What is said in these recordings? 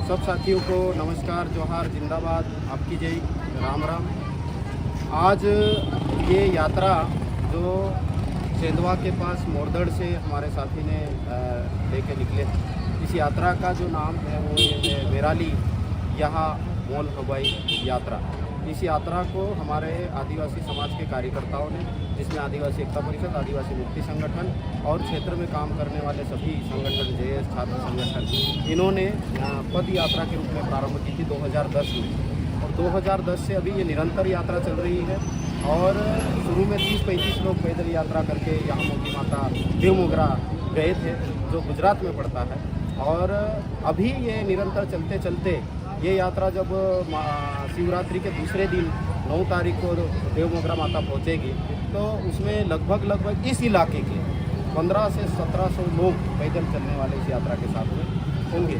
सब साथियों को नमस्कार, जोहार, जिंदाबाद, आपकी जय, राम राम। आज ये यात्रा जो सेंधवा के पास मोरदड़ से हमारे साथी ने लेके निकले, इस यात्रा का जो नाम है वो ये है मेराली यहाँ मोल हवाई यात्रा। इस यात्रा को हमारे आदिवासी समाज के कार्यकर्ताओं ने, जिसमें आदिवासी एकता परिषद, आदिवासी मुक्ति संगठन और क्षेत्र में काम करने वाले सभी संगठन, जेएस, छात्र संगठन, इन्होंने पद यात्रा के रूप में प्रारंभ की थी 2010 में। और 2010 से अभी ये निरंतर यात्रा चल रही है। और शुरू में 30-35 लोग पैदल यात्रा करके यहाँ मोगी माता देवमोगरा गए थे, जो गुजरात में पड़ता है। और अभी ये निरंतर चलते चलते ये यात्रा जब शिवरात्रि के दूसरे दिन 9 तारीख को देवमोगरा माता पहुँचेगी, तो उसमें लगभग इस इलाके के 1500 से 1700 लोग पैदल चलने वाले इस यात्रा के साथ में होंगे।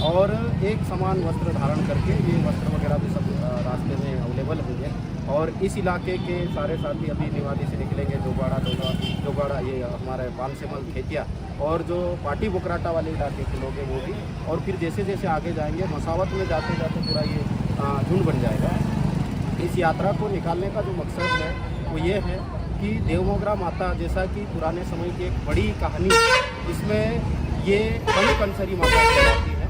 और एक समान वस्त्र धारण करके, ये वस्त्र वगैरह भी सब रास्ते में अवेलेबल होंगे। और इस इलाके के सारे साथी अभी निवाड़ी से निकलेंगे, जोगाड़ा, ये हमारे पानसेमल, खेतिया, और जो पाटी बुकराटा वाले इलाके के लोग हैं वो भी। और फिर जैसे जैसे आगे जाएंगे, मसावत में जाते जाते पूरा ये झुंड बन जाएगा। इस यात्रा को निकालने का जो मकसद है वो ये है कि देवमोगरा माता, जैसा कि पुराने समय की एक बड़ी कहानी, इसमें ये बड़ी कंसरी माता कहलाती है।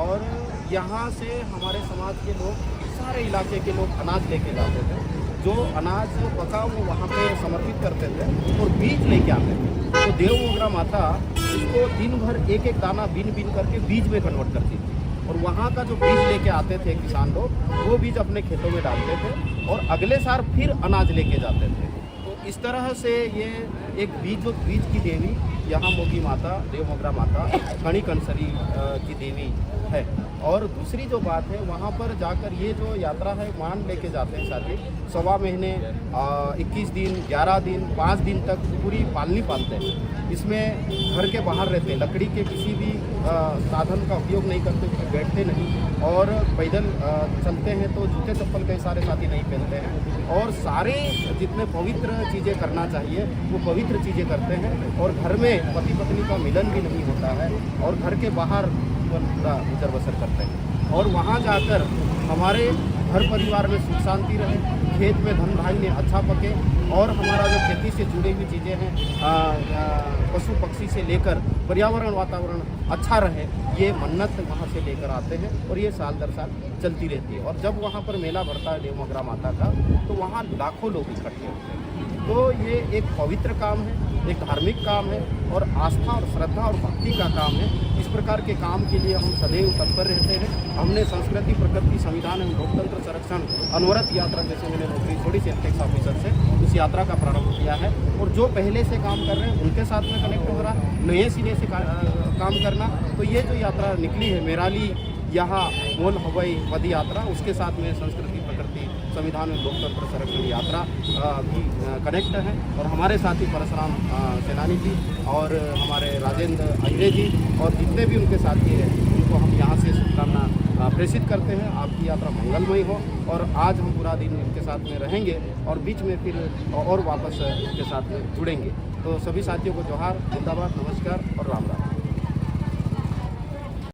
और यहाँ से हमारे समाज के लोग, सारे इलाके के लोग अनाज लेके जाते थे। जो अनाज पका वो वहाँ पे समर्पित करते थे और बीज लेके आते थे। तो देवमोगरा माता इसको दिन भर एक एक दाना बीन करके बीज में कन्वर्ट करती थी। और वहाँ का जो बीज लेके आते थे किसान लोग, वो बीज अपने खेतों में डालते थे और अगले साल फिर अनाज लेके जाते थे। तो इस तरह से ये एक बीज की देवी यहाँ मोगी माता, देवमोगरा माता, खड़ी कंसरी की देवी है। और दूसरी जो बात है, वहाँ पर जाकर ये जो यात्रा है मान लेके जाते हैं साथी, 1.25 महीने, 21 दिन, 11 दिन, 5 दिन तक पूरी पालनी पालते हैं। इसमें घर के बाहर रहते हैं, लकड़ी के किसी भी साधन का उपयोग नहीं करते, बैठते नहीं। और पैदल चलते हैं तो जूते चप्पल कई सारे साथी नहीं पहनते हैं। और सारे जितने पवित्र चीज़ें करना चाहिए वो पवित्र चीज़ें करते हैं। और घर में पति पत्नी का मिलन भी नहीं होता है, और घर के बाहर पूरा गुजर बसर करते हैं। और वहाँ जाकर हमारे घर परिवार में सुख शांति रहे, खेत में धन धान्य अच्छा पके, और हमारा जो खेती से जुड़ी हुई चीज़ें हैं, पशु पक्षी से लेकर पर्यावरण वातावरण अच्छा रहे, ये मन्नत वहाँ से लेकर आते हैं। और ये साल दर साल चलती रहती है। और जब वहाँ पर मेला भरता है देवमोगरा माता का, तो वहाँ लाखों लोग इकट्ठे होते हैं। तो ये एक पवित्र काम है, एक धार्मिक काम है, और आस्था और श्रद्धा और भक्ति का काम है। इस प्रकार के काम के लिए हम सदैव तत्पर रहते हैं। हमने संस्कृति, प्रकृति, संविधान एवं लोकतंत्र संरक्षण अनवरत यात्रा, जैसे मैंने नौकरी छोड़ी सेल्फ टैक्स ऑफिसर से, उस यात्रा का प्रारंभ किया है। और जो पहले से काम कर रहे हैं उनके साथ में कनेक्ट हो रहा, नए सिरे से काम करना। तो ये जो यात्रा निकली है मेराली यहाँ मोल हवाई पद यात्रा, उसके साथ में संस्कृति, प्रकृति, संविधान एवं लोकतंत्र संरक्षण यात्रा भी कनेक्ट है। और हमारे साथी परशुराम सेनानी जी और हमारे राजेंद्र अहिरे जी और जितने भी उनके साथी हैं, उनको हम यहाँ से शुभकामना प्रेषित करते हैं। आपकी यात्रा मंगलमय हो। और आज हम पूरा दिन इनके साथ में रहेंगे और बीच में फिर और वापस इनके साथ में जुड़ेंगे। तो सभी साथियों को जोहार, जिंदाबाद, नमस्कार और राम राम।